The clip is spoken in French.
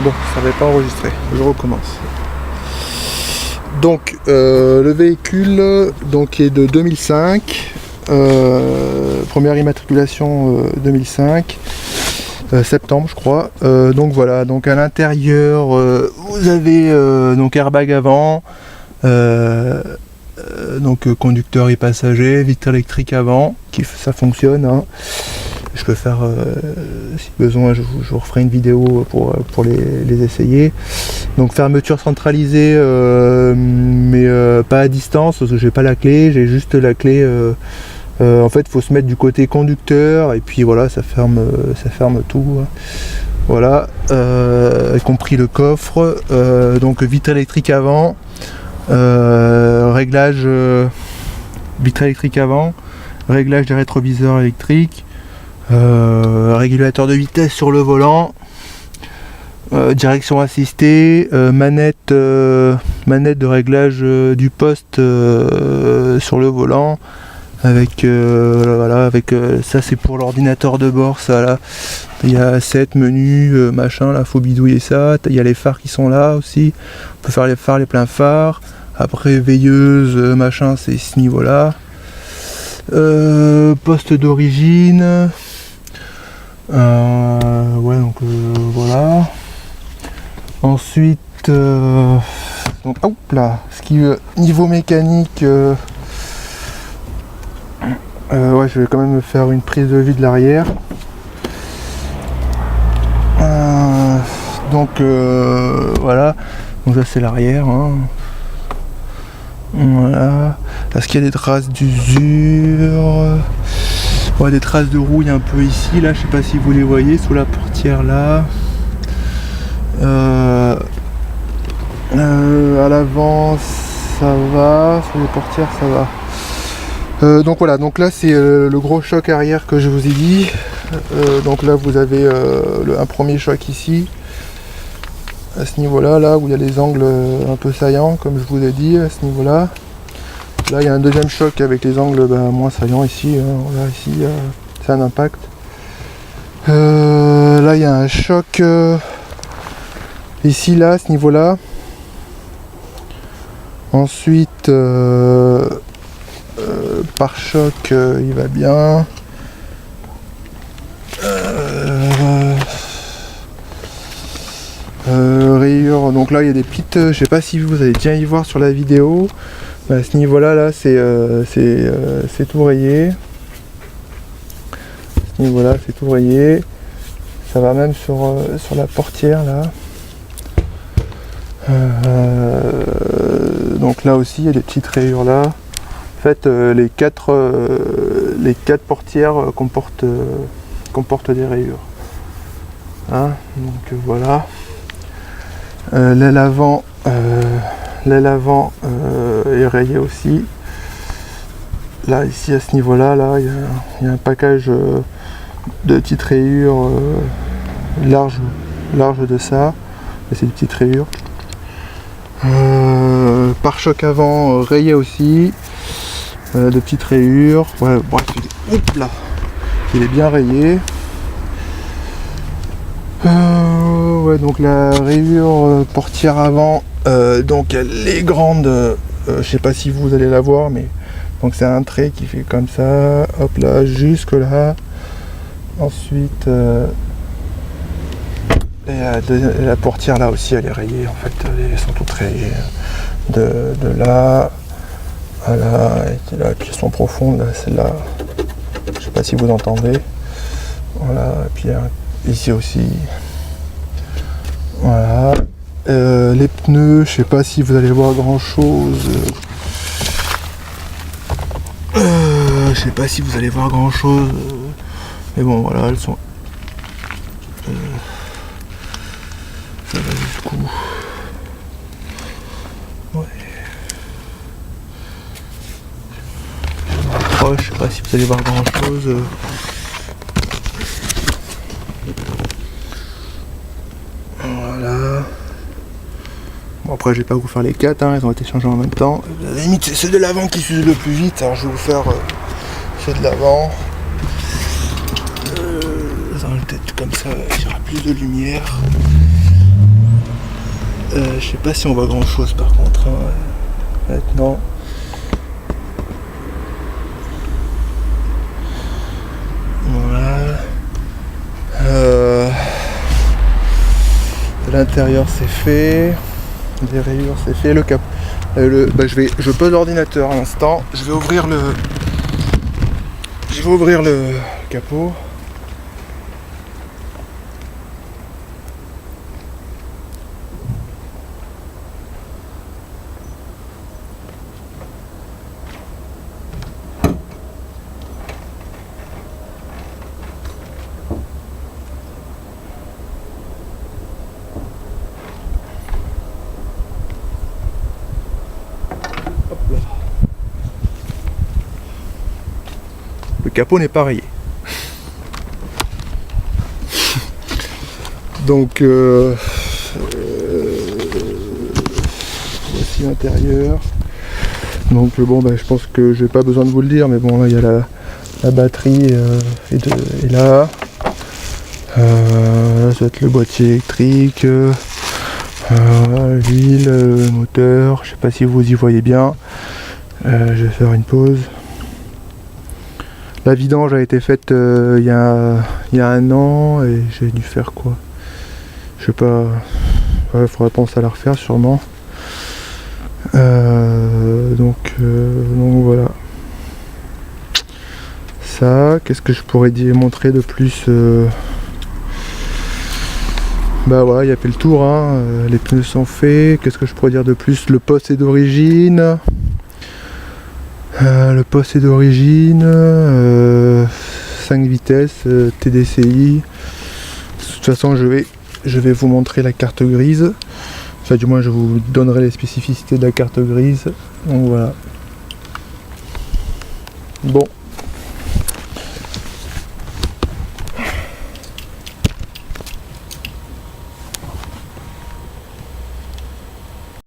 Bon, ça n'avait pas enregistré, je recommence. Donc, le véhicule donc, est de 2005, première immatriculation 2005, septembre je crois. Donc voilà, donc à l'intérieur, vous avez donc airbag avant, donc conducteur et passager, vitre électrique avant, ça fonctionne. Hein. Je peux faire, si besoin, je vous referai une vidéo pour les essayer. Donc fermeture centralisée, mais pas à distance, parce que j'ai pas la clé, j'ai juste la clé. En fait, il faut se mettre du côté conducteur, et puis voilà, ça ferme tout. Hein. Voilà, y compris le coffre. Donc vitre électrique avant, réglage vitre électrique avant, réglage des rétroviseurs électriques. Régulateur de vitesse sur le volant, direction assistée, manette de réglage du poste sur le volant, avec voilà, avec ça c'est pour l'ordinateur de bord, ça là, il y a 7 menus, machin, là faut bidouiller ça, il y a les phares qui sont là aussi, on peut faire les phares, les pleins phares, après veilleuse, machin, c'est ce niveau là. Poste d'origine. Ouais, donc voilà. Ensuite, donc hop là, ce qui niveau mécanique, ouais, je vais quand même faire une prise de vue de l'arrière. Donc voilà, donc ça c'est l'arrière. Hein. Voilà. Est-ce qu'il y a des traces d'usure? Ouais, des traces de rouille un peu ici, là, je sais pas si vous les voyez, sous la portière là. À l'avant, ça va, sur les portières, ça va. Donc voilà, donc là c'est le gros choc arrière que je vous ai dit. Donc là vous avez un premier choc ici, à ce niveau-là, là où il y a les angles un peu saillants, comme je vous ai dit, à ce niveau-là. Là il y a un deuxième choc avec les angles moins saillants ici, là ici c'est un impact. Là il y a un choc ici là à ce niveau là. Ensuite pare-choc il va bien. Rayures, donc là il y a des petites, je sais pas si vous allez bien y voir sur la vidéo. À ce niveau-là, là, c'est tout rayé. À ce niveau-là, c'est tout rayé. Ça va même sur la portière, là. Donc là aussi, il y a des petites rayures là. En fait, les quatre portières comportent des rayures. Hein, donc voilà. L'aile avant. L'aile avant est rayée aussi. Là, ici, à ce niveau-là, là, il y a un package de petites rayures large de ça. Et c'est des petites rayures. Pare-choc avant rayé aussi. De petites rayures. Ouais, bref, hop là. Il est bien rayé. Ouais, donc la rayure portière avant. Donc elle est grande, je sais pas si vous allez la voir, mais donc c'est un trait qui fait comme ça, hop là, jusque là. Ensuite la portière là aussi elle est rayée, en fait elles sont toutes rayées de là à là, et là, et puis elles sont profondes, celle-là, je sais pas si vous entendez. Voilà, et puis ici aussi. Voilà. Les pneus, je sais pas si vous allez voir grand chose. Je sais pas si vous allez voir grand chose. Mais bon, voilà, elles sont. Ça va jusqu'où? Ouais. Je m'approche, je sais pas si vous allez voir grand chose. Voilà. Bon, après je vais pas vous faire les 4, hein, elles ont été changées en même temps. À la limite c'est ceux de l'avant qui s'usent le plus vite, alors je vais vous faire ceux de l'avant. Peut-être comme ça il y aura plus de lumière. Je sais pas si on voit grand chose par contre hein, maintenant. Voilà. L'intérieur c'est fait. Les rayures c'est fait. Le cap. Je pose l'ordinateur à l'instant. Je vais ouvrir le capot. Le capot n'est pas rayé. Donc voici l'intérieur. Donc je pense que j'ai pas besoin de vous le dire, mais bon là il y a la batterie est là. Là ça va être le boîtier électrique, l'huile, le moteur, je sais pas si vous y voyez bien. Je vais faire une pause. La vidange a été faite il y a 1 an et j'ai dû faire quoi? Je sais pas. Il faudrait penser à la refaire sûrement. Donc voilà. Ça, qu'est-ce que je pourrais montrer de plus? Bah ouais, il y a fait le tour, hein. Les pneus sont faits. Qu'est-ce que je pourrais dire de plus? Le poste est d'origine. Le poste est d'origine, 5 vitesses, TDCI. De toute façon je vais vous montrer la carte grise. Enfin du moins je vous donnerai les spécificités de la carte grise. Donc voilà. Bon,